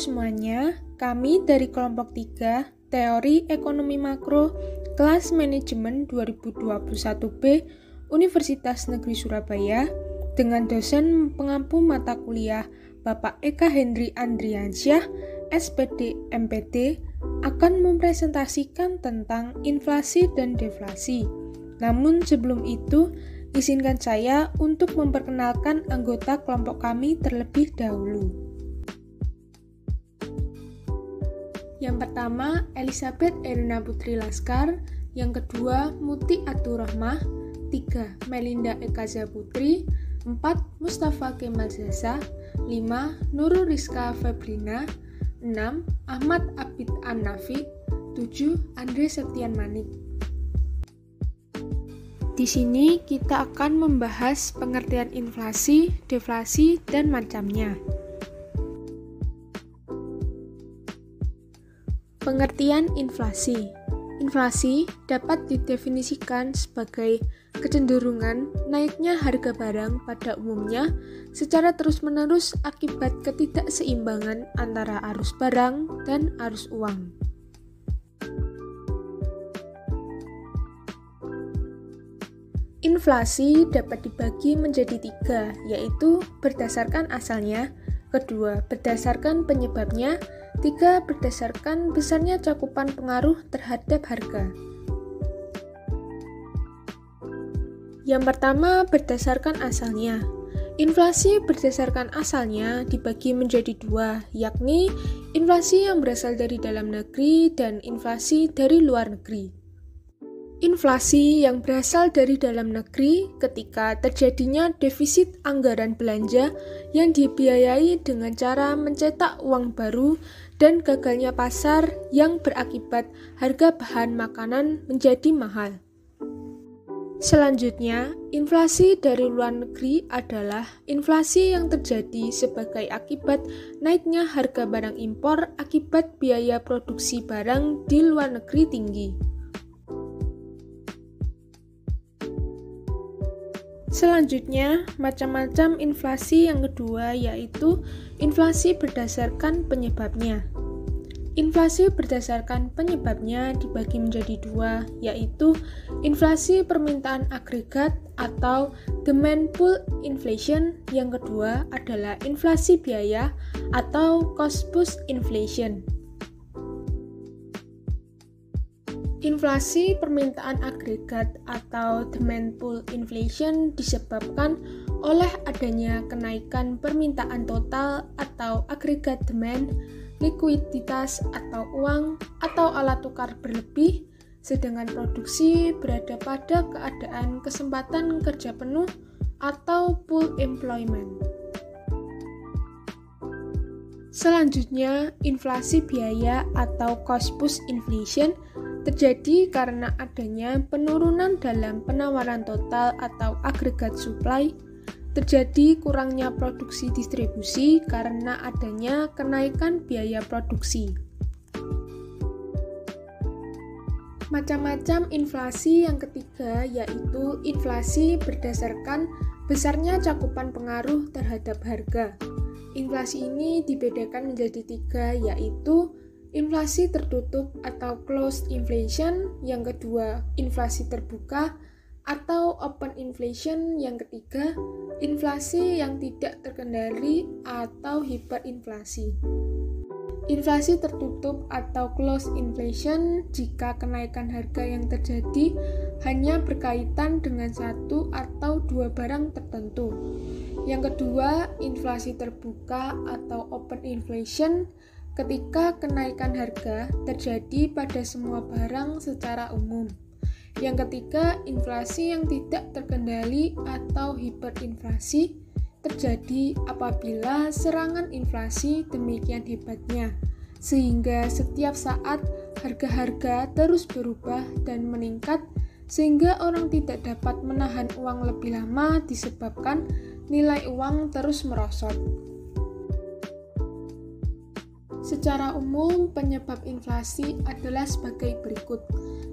semuanya, kami dari kelompok 3 Teori Ekonomi Makro Kelas Manajemen 2021B Universitas Negeri Surabaya dengan dosen pengampu mata kuliah Bapak Eka Hendri Andriansyah, SPD MPD, akan mempresentasikan tentang inflasi dan deflasi. Namun sebelum itu, izinkan saya untuk memperkenalkan anggota kelompok kami terlebih dahulu. Yang pertama, Elizabeth Erina Putri Laskar. Yang kedua, Muti Aturrahmah. 3. Melinda Ekaza Putri. 4. Mustafa Kemal Zaza. 5. Nurul Rizka Febrina. 6. Ahmad Abid An-Nafi. 7. Andre Septian Manik. Di sini kita akan membahas pengertian inflasi, deflasi, dan macamnya. Pengertian inflasi. Inflasi dapat didefinisikan sebagai kecenderungan naiknya harga barang pada umumnya secara terus-menerus akibat ketidakseimbangan antara arus barang dan arus uang. Inflasi dapat dibagi menjadi 3, yaitu berdasarkan asalnya, kedua berdasarkan penyebabnya, 3 berdasarkan besarnya cakupan pengaruh terhadap harga. Yang pertama, berdasarkan asalnya. Inflasi berdasarkan asalnya dibagi menjadi 2, yakni inflasi yang berasal dari dalam negeri dan inflasi dari luar negeri. Inflasi yang berasal dari dalam negeri ketika terjadinya defisit anggaran belanja yang dibiayai dengan cara mencetak uang baru dan gagalnya pasar yang berakibat harga bahan makanan menjadi mahal. Selanjutnya, inflasi dari luar negeri adalah inflasi yang terjadi sebagai akibat naiknya harga barang impor akibat biaya produksi barang di luar negeri tinggi. Selanjutnya, macam-macam inflasi yang kedua yaitu inflasi berdasarkan penyebabnya. Inflasi berdasarkan penyebabnya dibagi menjadi 2, yaitu inflasi permintaan agregat atau demand pull inflation. Yang kedua adalah inflasi biaya atau cost push inflation. Inflasi permintaan agregat atau demand pull inflation disebabkan oleh adanya kenaikan permintaan total atau agregat demand, likuiditas atau uang atau alat tukar berlebih, sedangkan produksi berada pada keadaan kesempatan kerja penuh atau full employment. Selanjutnya, inflasi biaya atau cost push inflation terjadi karena adanya penurunan dalam penawaran total atau agregat supply, terjadi kurangnya produksi distribusi karena adanya kenaikan biaya produksi. Macam-macam inflasi yang ketiga yaitu inflasi berdasarkan besarnya cakupan pengaruh terhadap harga. Inflasi ini dibedakan menjadi 3, yaitu inflasi tertutup atau closed inflation, yang kedua inflasi terbuka atau open inflation, yang ketiga inflasi yang tidak terkendali atau hiperinflasi. Inflasi tertutup atau closed inflation jika kenaikan harga yang terjadi hanya berkaitan dengan satu atau dua barang tertentu. Yang kedua, inflasi terbuka atau open inflation ketika kenaikan harga terjadi pada semua barang secara umum. Yang ketiga, inflasi yang tidak terkendali atau hiperinflasi terjadi apabila serangan inflasi demikian hebatnya, sehingga setiap saat harga-harga terus berubah dan meningkat, sehingga orang tidak dapat menahan uang lebih lama disebabkan nilai uang terus merosot. Secara umum, penyebab inflasi adalah sebagai berikut.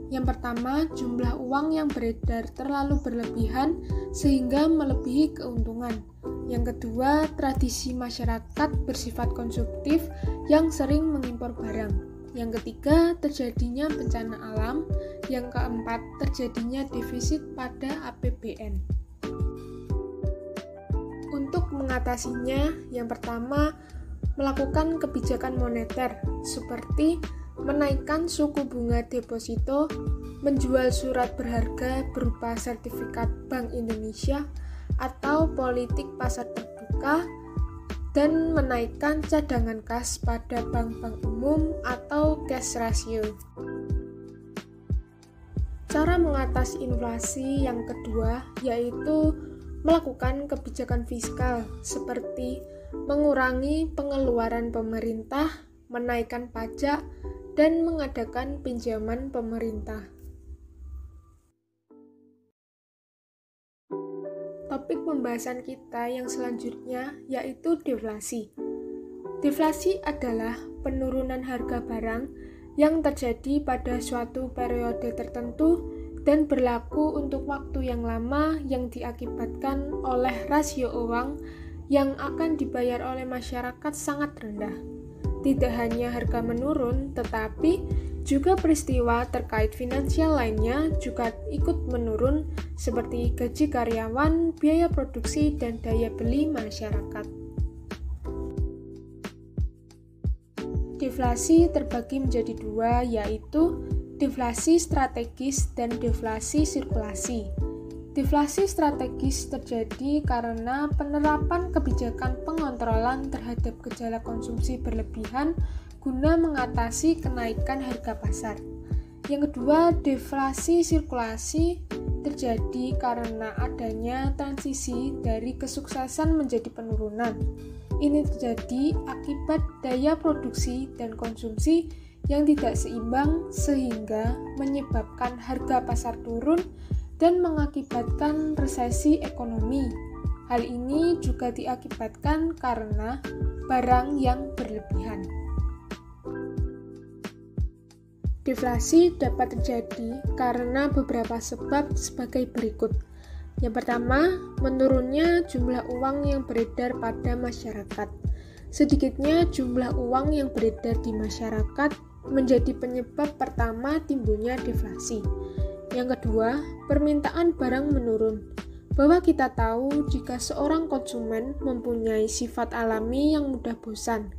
Yang pertama, jumlah uang yang beredar terlalu berlebihan sehingga melebihi keuntungan. Yang kedua, tradisi masyarakat bersifat konsumtif yang sering mengimpor barang. Yang ketiga, terjadinya bencana alam. Yang keempat, terjadinya defisit pada APBN. Untuk mengatasinya, yang pertama, melakukan kebijakan moneter seperti menaikkan suku bunga deposito, menjual surat berharga berupa sertifikat Bank Indonesia, atau politik pasar terbuka, dan menaikkan cadangan kas pada bank-bank umum atau cash ratio. Cara mengatasi inflasi yang kedua yaitu melakukan kebijakan fiskal seperti mengurangi pengeluaran pemerintah, menaikkan pajak, dan mengadakan pinjaman pemerintah. Topik pembahasan kita yang selanjutnya yaitu deflasi. Deflasi adalah penurunan harga barang yang terjadi pada suatu periode tertentu dan berlaku untuk waktu yang lama yang diakibatkan oleh rasio uang yang akan dibayar oleh masyarakat sangat rendah. Tidak hanya harga menurun, tetapi juga peristiwa terkait finansial lainnya juga ikut menurun seperti gaji karyawan, biaya produksi, dan daya beli masyarakat. Deflasi terbagi menjadi dua, yaitu deflasi strategis dan deflasi sirkulasi. Deflasi strategis terjadi karena penerapan kebijakan pengontrolan terhadap gejala konsumsi berlebihan guna mengatasi kenaikan harga pasar. Yang kedua, deflasi sirkulasi terjadi karena adanya transisi dari kesuksesan menjadi penurunan. Ini terjadi akibat daya produksi dan konsumsi yang tidak seimbang sehingga menyebabkan harga pasar turun dan mengakibatkan resesi ekonomi. Hal ini juga diakibatkan karena barang yang berlebihan. Deflasi dapat terjadi karena beberapa sebab sebagai berikut. Yang pertama, menurunnya jumlah uang yang beredar pada masyarakat. Sedikitnya jumlah uang yang beredar di masyarakat menjadi penyebab pertama timbulnya deflasi. Yang kedua, permintaan barang menurun. Bahwa kita tahu jika seorang konsumen mempunyai sifat alami yang mudah bosan.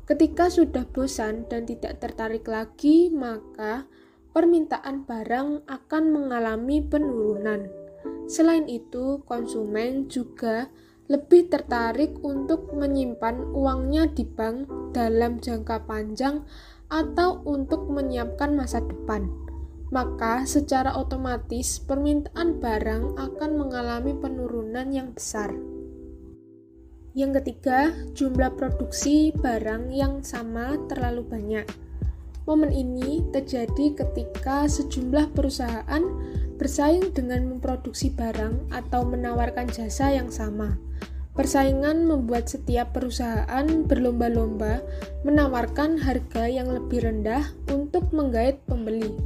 Ketika sudah bosan dan tidak tertarik lagi, maka permintaan barang akan mengalami penurunan. Selain itu, konsumen juga lebih tertarik untuk menyimpan uangnya di bank dalam jangka panjang atau untuk menyiapkan masa depan. Maka secara otomatis permintaan barang akan mengalami penurunan yang besar. Yang ketiga, jumlah produksi barang yang sama terlalu banyak. Momen ini terjadi ketika sejumlah perusahaan bersaing dengan memproduksi barang atau menawarkan jasa yang sama. Persaingan membuat setiap perusahaan berlomba-lomba menawarkan harga yang lebih rendah untuk menggait pembeli.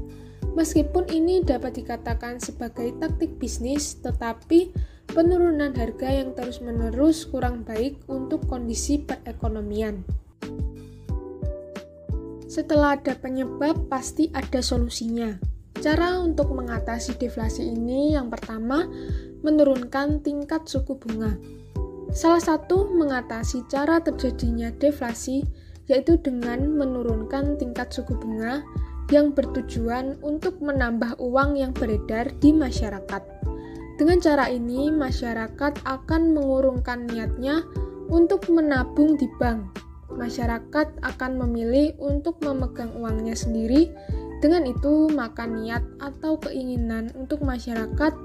Meskipun ini dapat dikatakan sebagai taktik bisnis, tetapi penurunan harga yang terus-menerus kurang baik untuk kondisi perekonomian. Setelah ada penyebab, pasti ada solusinya. Cara untuk mengatasi deflasi ini yang pertama, menurunkan tingkat suku bunga. Salah satu mengatasi cara terjadinya deflasi yaitu dengan menurunkan tingkat suku bunga yang bertujuan untuk menambah uang yang beredar di masyarakat. Dengan cara ini, masyarakat akan mengurungkan niatnya untuk menabung di bank. Masyarakat akan memilih untuk memegang uangnya sendiri. Dengan itu, maka niat atau keinginan untuk masyarakat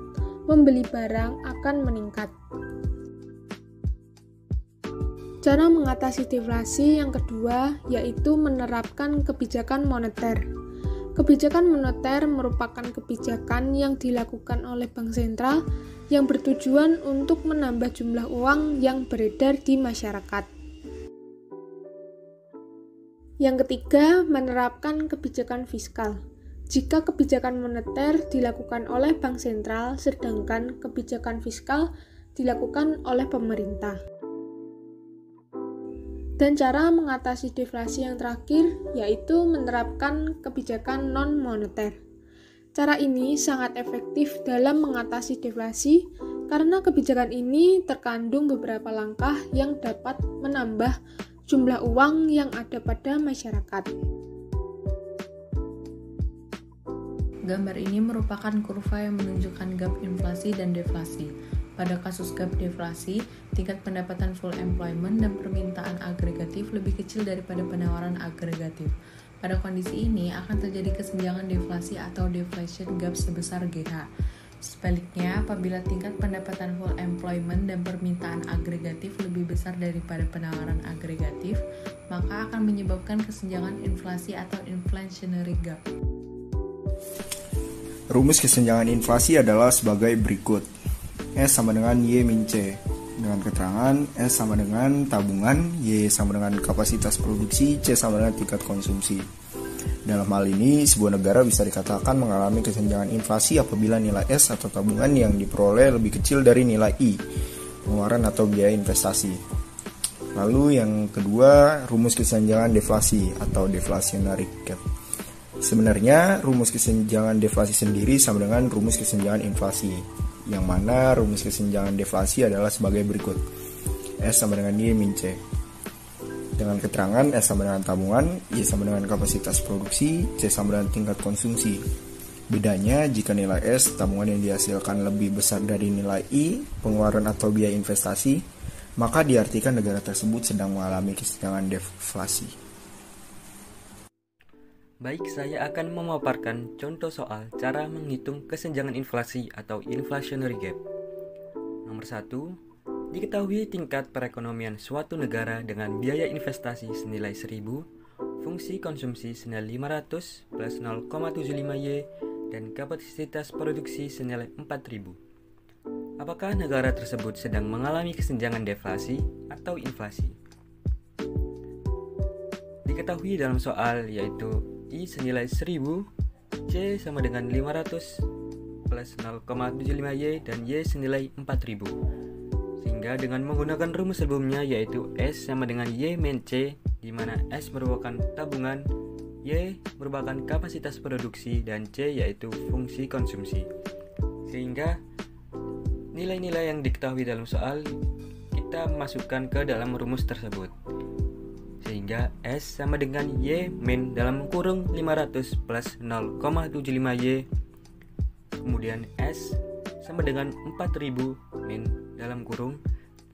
membeli barang akan meningkat. Cara mengatasi deflasi yang kedua yaitu menerapkan kebijakan moneter. Kebijakan moneter merupakan kebijakan yang dilakukan oleh bank sentral yang bertujuan untuk menambah jumlah uang yang beredar di masyarakat. Yang ketiga, menerapkan kebijakan fiskal. Jika kebijakan moneter dilakukan oleh bank sentral, sedangkan kebijakan fiskal dilakukan oleh pemerintah. Dan cara mengatasi deflasi yang terakhir yaitu menerapkan kebijakan non-moneter. Cara ini sangat efektif dalam mengatasi deflasi karena kebijakan ini terkandung beberapa langkah yang dapat menambah jumlah uang yang ada pada masyarakat. Gambar ini merupakan kurva yang menunjukkan gap inflasi dan deflasi. Pada kasus gap deflasi, tingkat pendapatan full employment dan permintaan agregatif lebih kecil daripada penawaran agregatif. Pada kondisi ini akan terjadi kesenjangan deflasi atau deflation gap sebesar GH. Sebaliknya, apabila tingkat pendapatan full employment dan permintaan agregatif lebih besar daripada penawaran agregatif, maka akan menyebabkan kesenjangan inflasi atau inflationary gap. Rumus kesenjangan inflasi adalah sebagai berikut. S sama dengan Y min C. Dengan keterangan, S sama dengan tabungan, Y sama dengan kapasitas produksi, C sama dengan tingkat konsumsi. Dalam hal ini, sebuah negara bisa dikatakan mengalami kesenjangan inflasi apabila nilai S atau tabungan yang diperoleh lebih kecil dari nilai I, pengeluaran atau biaya investasi. Lalu yang kedua, rumus kesenjangan deflasi atau deflationary gap. Sebenarnya, rumus kesenjangan deflasi sendiri sama dengan rumus kesenjangan inflasi, yang mana rumus kesenjangan deflasi adalah sebagai berikut. S sama dengan Y min C. Dengan keterangan S sama dengan tabungan, Y sama dengan kapasitas produksi, C sama dengan tingkat konsumsi. Bedanya jika nilai S, tabungan yang dihasilkan lebih besar dari nilai I, pengeluaran atau biaya investasi, maka diartikan negara tersebut sedang mengalami kesenjangan deflasi. Baik, saya akan memaparkan contoh soal cara menghitung kesenjangan inflasi atau inflationary gap. Nomor 1, diketahui tingkat perekonomian suatu negara dengan biaya investasi senilai 1000, fungsi konsumsi senilai 500 plus 0,75Y, dan kapasitas produksi senilai 4000. Apakah negara tersebut sedang mengalami kesenjangan deflasi atau inflasi? Diketahui dalam soal yaitu I senilai 1000, C sama dengan 500 plus 0,75Y, dan Y senilai 4000. Sehingga dengan menggunakan rumus sebelumnya yaitu S sama dengan Y min C, di mana S merupakan tabungan, Y merupakan kapasitas produksi, dan C yaitu fungsi konsumsi. Sehingga nilai-nilai yang diketahui dalam soal kita masukkan ke dalam rumus tersebut. Sehingga S sama dengan Y min dalam kurung 500 plus 0,75Y. Kemudian S sama dengan 4000 min dalam kurung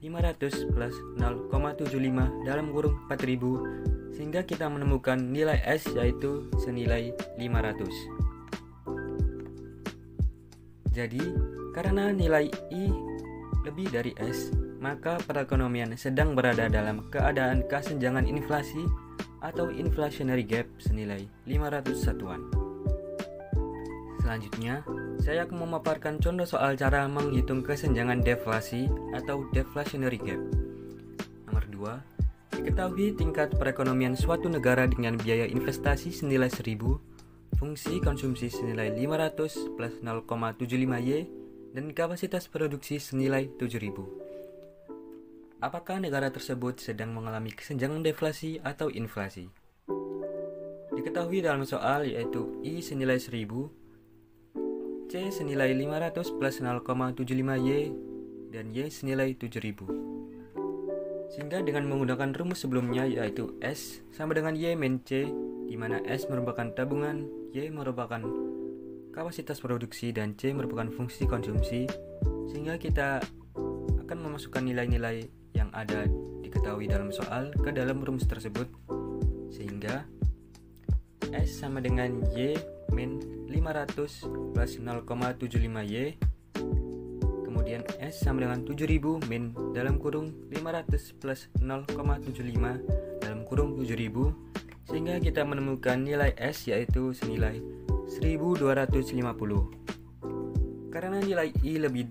500 plus 0,75 dalam kurung 4000. Sehingga kita menemukan nilai S yaitu senilai 500. Jadi, karena nilai I lebih dari S, maka perekonomian sedang berada dalam keadaan kesenjangan inflasi atau inflationary gap senilai 500 satuan. Selanjutnya, saya akan memaparkan contoh soal cara menghitung kesenjangan deflasi atau deflationary gap. Nomor 2, diketahui tingkat perekonomian suatu negara dengan biaya investasi senilai 1000, fungsi konsumsi senilai 500 plus 0,75Y, dan kapasitas produksi senilai 7000. Apakah negara tersebut sedang mengalami kesenjangan deflasi atau inflasi? Diketahui dalam soal yaitu I senilai 1000, C senilai 500 plus 0,75Y, dan Y senilai 7000. Sehingga dengan menggunakan rumus sebelumnya yaitu S sama dengan Y min C, di mana S merupakan tabungan, Y merupakan kapasitas produksi, dan C merupakan fungsi konsumsi, sehingga kita akan memasukkan nilai-nilai yang ada diketahui dalam soal ke dalam rumus tersebut, sehingga S sama dengan Y min 500 plus 0,75Y, kemudian S sama dengan 7000 min dalam kurung 500 plus 0,75 dalam kurung 7000, sehingga kita menemukan nilai S yaitu senilai 1250. Karena nilai I lebih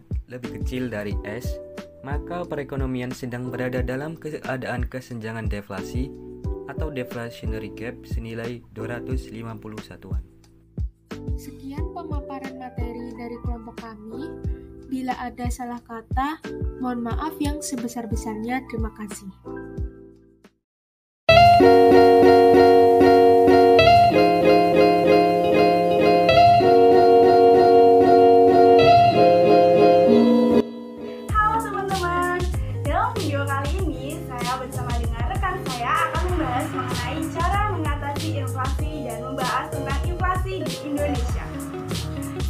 kecil dari S, maka perekonomian sedang berada dalam keadaan kesenjangan deflasi atau deflationary gap senilai 250 satuan. Sekian pemaparan materi dari kelompok kami. Apabila ada salah kata, mohon maaf yang sebesar-besarnya. Terima kasih. Halo teman-teman, dalam video kali ini saya bersama dengan rekan saya akan membahas mengenai cara mengatasi inflasi dan membahas tentang inflasi di Indonesia.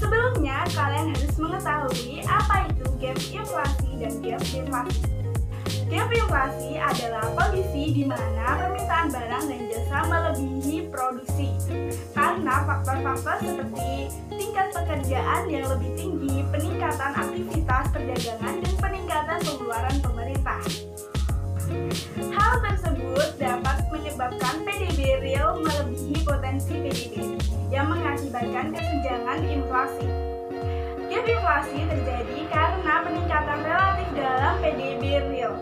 Sebelumnya, kalian harus mengetahui apa itu gap inflasi dan gap deflasi. Gap inflasi adalah kondisi di mana permintaan barang dan jasa melebihi produksi karena faktor-faktor seperti tingkat pekerjaan yang lebih tinggi, peningkatan aktivitas perdagangan, dan peningkatan pengeluaran pemerintah. Hal tersebut dapat menyebabkan PDB real melebihi potensi PDB yang mengakibatkan kesenjangan inflasi. Gap inflasi terjadi karena peningkatan relatif dalam PDB real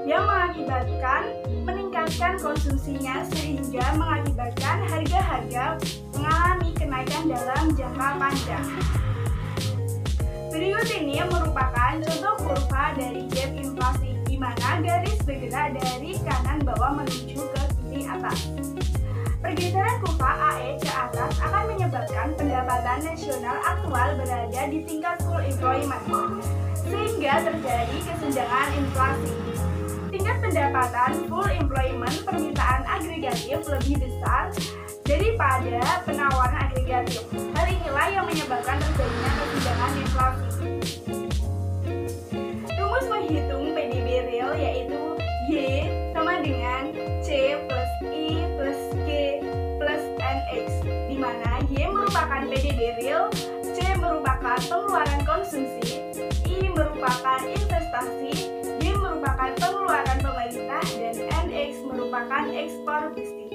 yang mengakibatkan meningkatkan konsumsinya sehingga mengakibatkan harga-harga mengalami kenaikan dalam jangka panjang. Berikut ini merupakan contoh kurva dari gap inflasi, di mana garis bergerak dari kanan bawah menuju ke kiri atas. Pergeseran kurva AE ke atas akan menyebabkan pendapatan nasional aktual berada di tingkat full employment, sehingga terjadi kesenjangan inflasi. Tingkat pendapatan full employment permintaan agregatif lebih besar daripada penawaran agregatif. Hal inilah yang menyebabkan terjadinya kesenjangan inflasi. Rumus menghitung PDB real yaitu Y sama dengan C plus I plus K plus NX, di mana Y merupakan PDB real, C merupakan pengeluaran konsumsi, I merupakan investasi, D merupakan pengeluaran pemerintah, dan NX merupakan ekspor bisnis.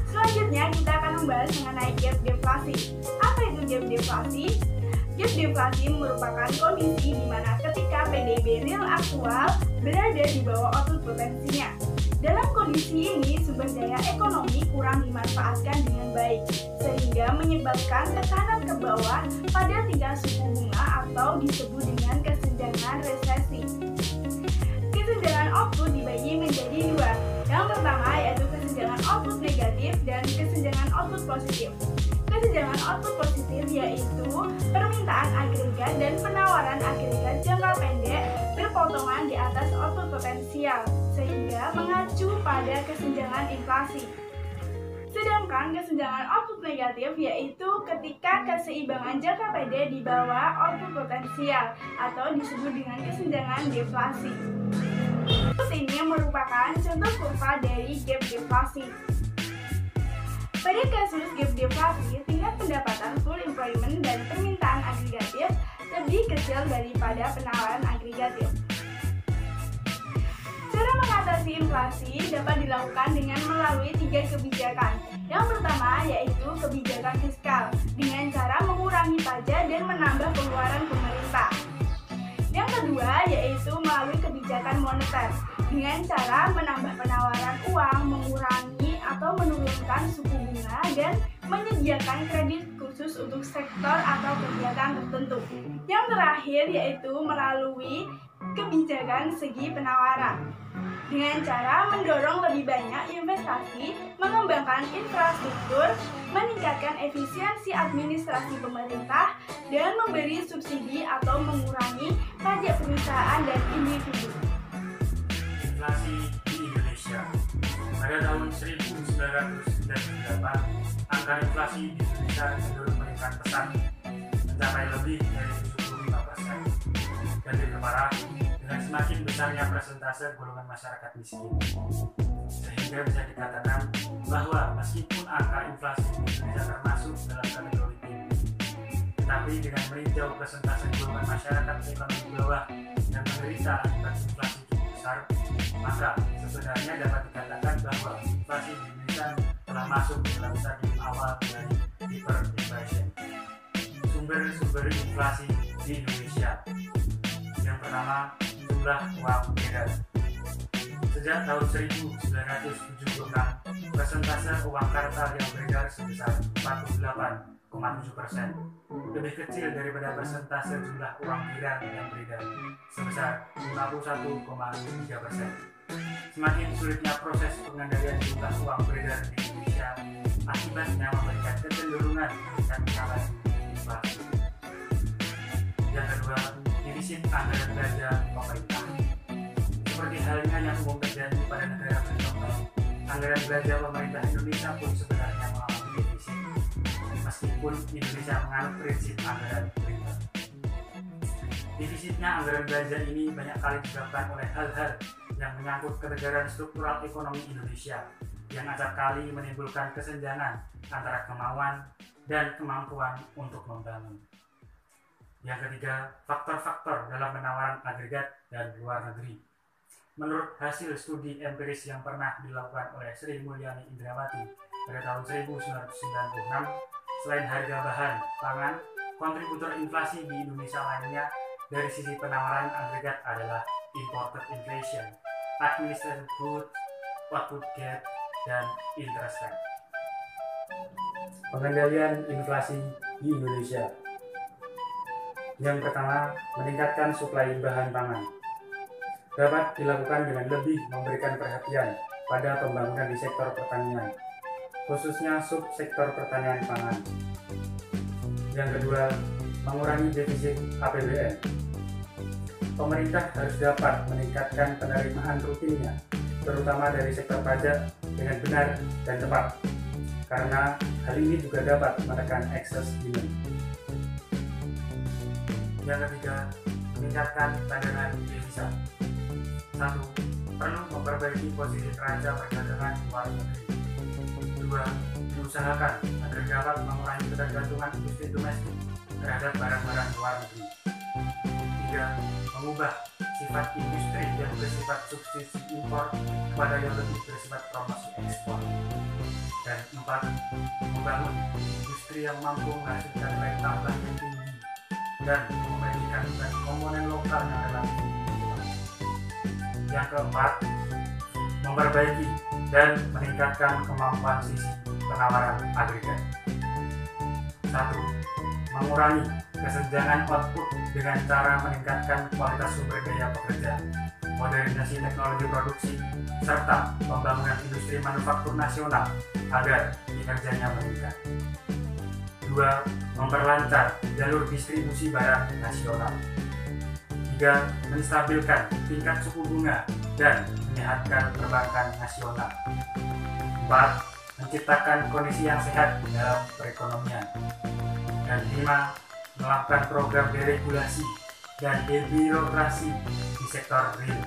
Selanjutnya kita akan membahas mengenai gap deflasi. Apa itu gap deflasi? Gap deflasi merupakan kondisi di mana ketika PDB real aktual berada di bawah output potensinya. Dalam kondisi ini, sumber daya ekonomi kurang dimanfaatkan dengan baik, sehingga menyebabkan tekanan ke bawah pada tingkat suku bunga atau disebut dengan kesenjangan resesi. Kesenjangan output dibagi menjadi dua. Yang pertama yaitu kesenjangan output negatif dan kesenjangan output positif. Kesenjangan output positif yaitu permintaan agregat dan penawaran agregat jangka pendek berpotongan di atas output potensial, sehingga mengacu pada kesenjangan inflasi. Sedangkan kesenjangan output negatif yaitu ketika keseimbangan jangka pendek di bawah output potensial atau disebut dengan kesenjangan deflasi. Terus ini merupakan contoh kurva dari gap deflasi. Pada kasus gap deflasi, tingkat pendapatan full employment dan permintaan agregatif lebih kecil daripada penawaran agregatif. Cara mengatasi inflasi dapat dilakukan dengan melalui 3 kebijakan. Yang pertama yaitu kebijakan fiskal dengan cara mengurangi pajak dan menambah pengeluaran pemerintah. Yang kedua yaitu melalui kebijakan moneter dengan cara menambah penawaran uang, mengurangi atau menurunkan suku bunga, dan menyediakan kredit khusus untuk sektor atau kegiatan tertentu. Yang terakhir yaitu melalui kebijakan segi penawaran dengan cara mendorong lebih banyak investasi, mengembangkan infrastruktur, meningkatkan efisiensi administrasi pemerintah, dan memberi subsidi atau mengurangi pajak perusahaan dan individu. Inflasi di Indonesia. Pada tahun 1998, angka inflasi di Indonesia cenderung meningkat pesat, mencapai lebih dari 75%, dan lebih parah dengan semakin besarnya persentase golongan masyarakat miskin. Sehingga bisa dikatakan bahwa meskipun angka inflasi di Indonesia termasuk dalam kategori tinggi, tetapi dengan meninjau persentase golongan masyarakat ekonomi bawah yang menderita akibat inflasi cukup besar, maka sebenarnya dapat dikatakan bahwa inflasi di Indonesia telah masuk dalam stadium awal dari hyperinflation. Sumber-sumber inflasi di Indonesia. Yang pertama, jumlah uang beredar. Sejak tahun 1976, persentase uang kartal yang beredar sebesar 48,5% lebih kecil daripada persentase jumlah uang viral yang beredar sebesar 51,3%. Semakin sulitnya proses pengendalian jumlah uang beredar di Indonesia akibatnya memberikan kecenderungan meningkatnya inflasi. Yang kedua, defisit anggaran belanja pemerintah. Seperti halnya yang umum terjadi pada negara berkembang, anggaran belanja pemerintah Indonesia pun sebenarnya mengalami defisit, meskipun Indonesia menganut prinsip anggaran berimbang. Defisitnya anggaran belanja ini banyak kali disebabkan oleh hal-hal yang menyangkut ketegaran struktural ekonomi Indonesia yang acap kali menimbulkan kesenjangan antara kemauan dan kemampuan untuk membangun. Yang ketiga, faktor-faktor dalam penawaran agregat dan luar negeri. Menurut hasil studi empiris yang pernah dilakukan oleh Sri Mulyani Indrawati pada tahun 1996, selain harga bahan pangan, kontributor inflasi di Indonesia lainnya dari sisi penawaran agregat adalah imported inflation, administered goods, output gap, dan interest rate. Pengendalian inflasi di Indonesia. Yang pertama, meningkatkan suplai bahan pangan. Dapat dilakukan dengan lebih memberikan perhatian pada pembangunan di sektor pertanian, khususnya subsektor pertanian pangan. Yang kedua, mengurangi defisit APBN. Pemerintah harus dapat meningkatkan penerimaan rutinnya, terutama dari sektor pajak, dengan benar dan tepat, karena hal ini juga dapat menekan excess demand. Yang ketiga, meningkatkan cadangan devisa. 1. Perlu memperbaiki posisi neraca perdagangan luar negeri. 2. Diusahakan agar dapat mengurangi ketergantungan industri domestik terhadap barang-barang luar negeri. 3. Mengubah sifat industri yang bersifat subsidi impor kepada yang lebih bersifat promosi ekspor. Dan 4. Membangun industri yang mampu menghasilkan nilai tambah yang tinggi dan memiliki kandungan komponen lokal yang relatif tinggi. Yang keempat, memperbaiki dan meningkatkan kemampuan sisi penawaran agregat. 1. Mengurangi kesenjangan output dengan cara meningkatkan kualitas sumber daya pekerja, modernisasi teknologi produksi, serta pembangunan industri manufaktur nasional agar kinerjanya meningkat. 2. Memperlancar jalur distribusi barang nasional. 3. Menstabilkan tingkat suku bunga dan menyehatkan perbankan nasional. 4. Menciptakan kondisi yang sehat dalam perekonomian. Dan 5. Melakukan program deregulasi dan debirokrasi di sektor real